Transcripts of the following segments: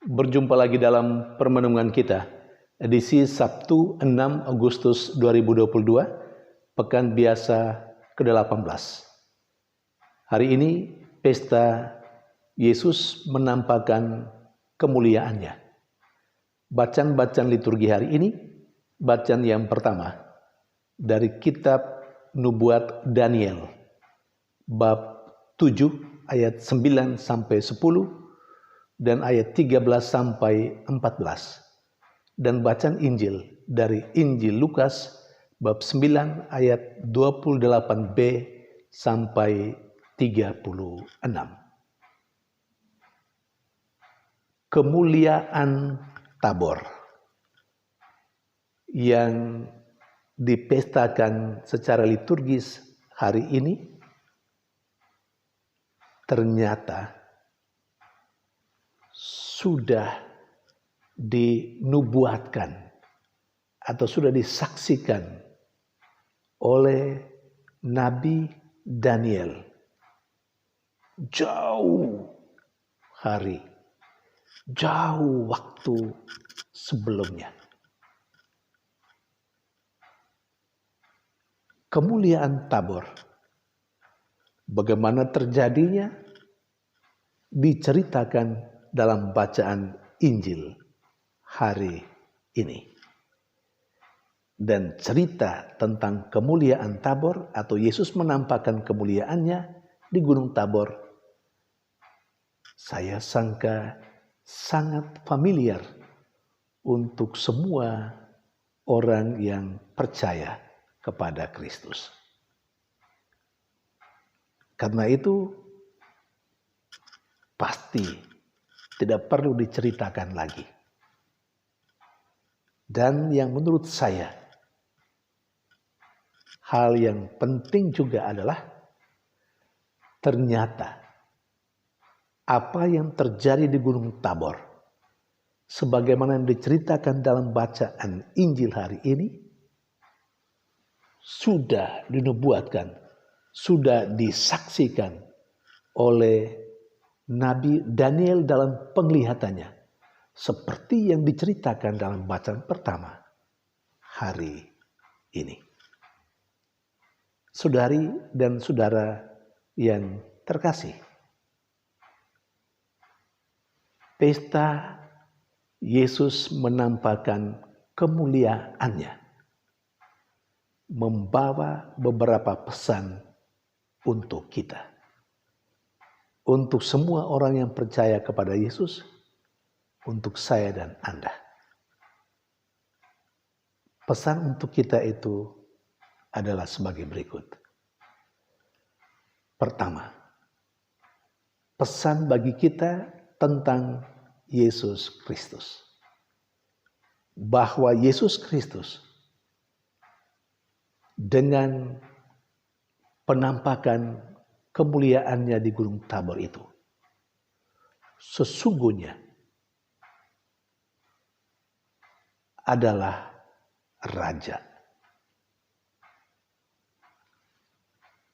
Berjumpa lagi dalam permenungan kita, edisi Sabtu 6 Agustus 2022, Pekan Biasa ke-18. Hari ini, pesta Yesus menampakkan kemuliaannya. Bacaan-bacaan liturgi hari ini, bacaan yang pertama, dari kitab Nubuat Daniel, bab 7 ayat 9 sampai 10, dan ayat 13 sampai 14. Dan bacaan Injil dari Injil Lukas bab 9 ayat 28b sampai 36. Kemuliaan Tabor yang dipestakan secara liturgis hari ini ternyata sudah dinubuatkan atau sudah disaksikan oleh Nabi Daniel jauh hari, jauh waktu sebelumnya. Kemuliaan Tabor, bagaimana terjadinya, diceritakan dalam bacaan Injil hari ini. Dan cerita tentang kemuliaan Tabor atau Yesus menampakkan kemuliaannya di Gunung Tabor, saya sangka sangat familiar untuk semua orang yang percaya kepada Kristus. Karena itu pasti tidak perlu diceritakan lagi. Dan yang menurut saya, hal yang penting juga adalah ternyata apa yang terjadi di Gunung Tabor, sebagaimana yang diceritakan dalam bacaan Injil hari ini, sudah dinubuatkan, sudah disaksikan oleh Nabi Daniel dalam penglihatannya, seperti yang diceritakan dalam bacaan pertama hari ini. Saudari dan saudara yang terkasih, pesta Yesus menampakkan kemuliaannya, membawa beberapa pesan untuk kita. Untuk semua orang yang percaya kepada Yesus, untuk saya dan Anda. Pesan untuk kita itu adalah sebagai berikut. Pertama, pesan bagi kita tentang Yesus Kristus. Bahwa Yesus Kristus dengan penampakan kemuliaannya di Gunung Tabor itu sesungguhnya adalah Raja.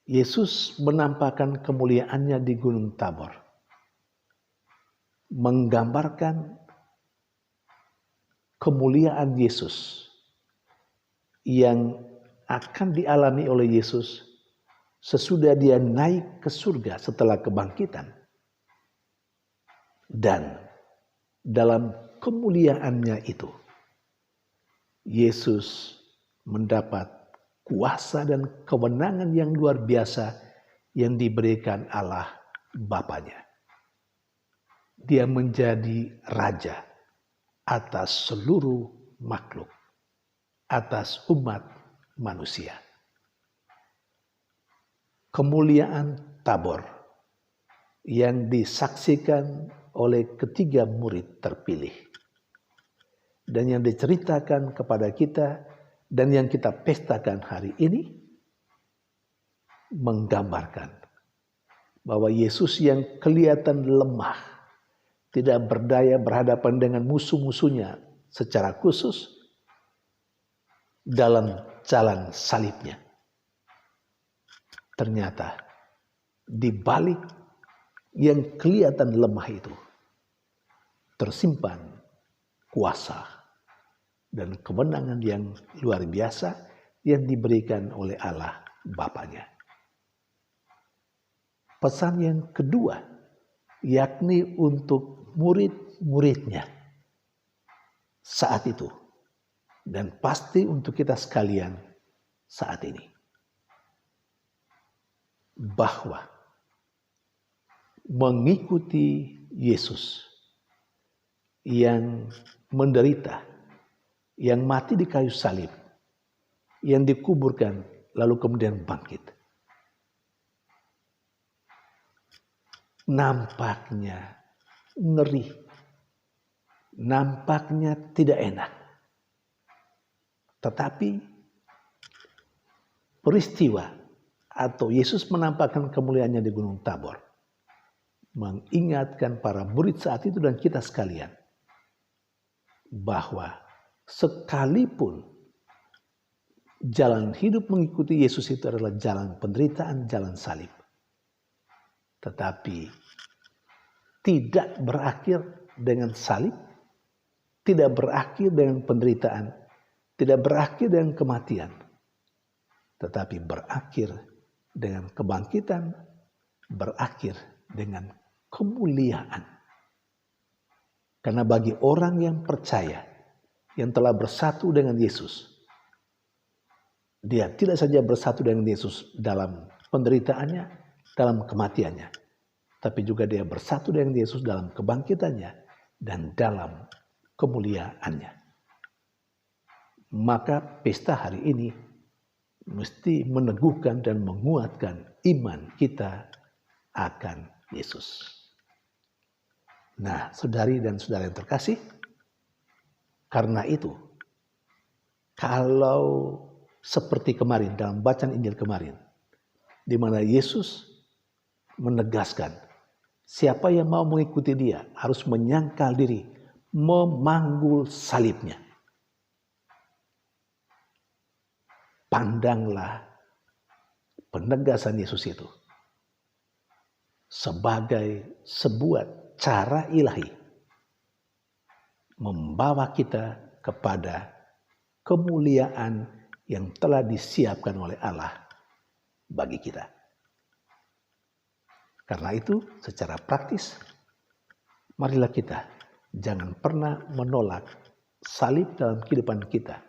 Yesus menampakkan kemuliaannya di Gunung Tabor, menggambarkan kemuliaan Yesus yang akan dialami oleh Yesus sesudah dia naik ke surga setelah kebangkitan. Dan dalam kemuliaannya itu, Yesus mendapat kuasa dan kewenangan yang luar biasa yang diberikan Allah Bapanya. Dia menjadi Raja atas seluruh makhluk, atas umat manusia. Kemuliaan Tabor yang disaksikan oleh ketiga murid terpilih dan yang diceritakan kepada kita dan yang kita pestakan hari ini menggambarkan bahwa Yesus yang kelihatan lemah, tidak berdaya berhadapan dengan musuh-musuhnya secara khusus dalam jalan salibnya, ternyata di balik yang kelihatan lemah itu tersimpan kuasa dan kemenangan yang luar biasa yang diberikan oleh Allah Bapanya. Pesan yang kedua, yakni untuk murid-muridnya saat itu, dan pasti untuk kita sekalian saat ini, bahwa mengikuti Yesus yang menderita, yang mati di kayu salib, yang dikuburkan lalu kemudian bangkit, nampaknya ngeri, nampaknya tidak enak. Tetapi peristiwa atau Yesus menampakkan kemuliaannya di Gunung Tabor mengingatkan para murid saat itu dan kita sekalian bahwa sekalipun jalan hidup mengikuti Yesus itu adalah jalan penderitaan, jalan salib, tetapi tidak berakhir dengan salib, tidak berakhir dengan penderitaan, tidak berakhir dengan kematian, tetapi berakhir dengan kebangkitan, berakhir dengan kemuliaan. Karena bagi orang yang percaya, yang telah bersatu dengan Yesus, dia tidak saja bersatu dengan Yesus dalam penderitaannya, dalam kematiannya, tapi juga dia bersatu dengan Yesus dalam kebangkitannya dan dalam kemuliaannya. Maka pesta hari ini mesti meneguhkan dan menguatkan iman kita akan Yesus. Nah, saudari dan saudara yang terkasih, karena itu, kalau seperti kemarin dalam bacaan Injil kemarin, di mana Yesus menegaskan siapa yang mau mengikuti dia harus menyangkal diri, memanggul salibnya. Pandanglah penegasan Yesus itu sebagai sebuah cara ilahi membawa kita kepada kemuliaan yang telah disiapkan oleh Allah bagi kita. Karena itu, secara praktis, marilah kita jangan pernah menolak salib dalam kehidupan kita,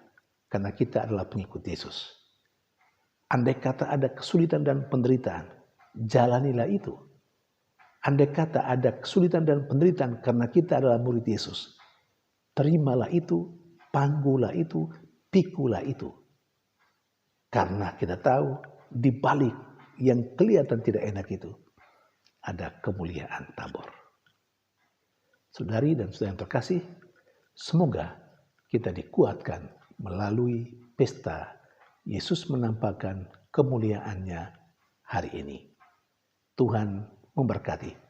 karena kita adalah pengikut Yesus. Andai kata ada kesulitan dan penderitaan, jalanilah itu. Andai kata ada kesulitan dan penderitaan karena kita adalah murid Yesus, terimalah itu, panggulah itu, pikulah itu. Karena kita tahu di balik yang kelihatan tidak enak itu ada kemuliaan Tabor. Saudari dan saudara yang terkasih, semoga kita dikuatkan melalui pesta Yesus menampakkan kemuliaannya hari ini. Tuhan memberkati.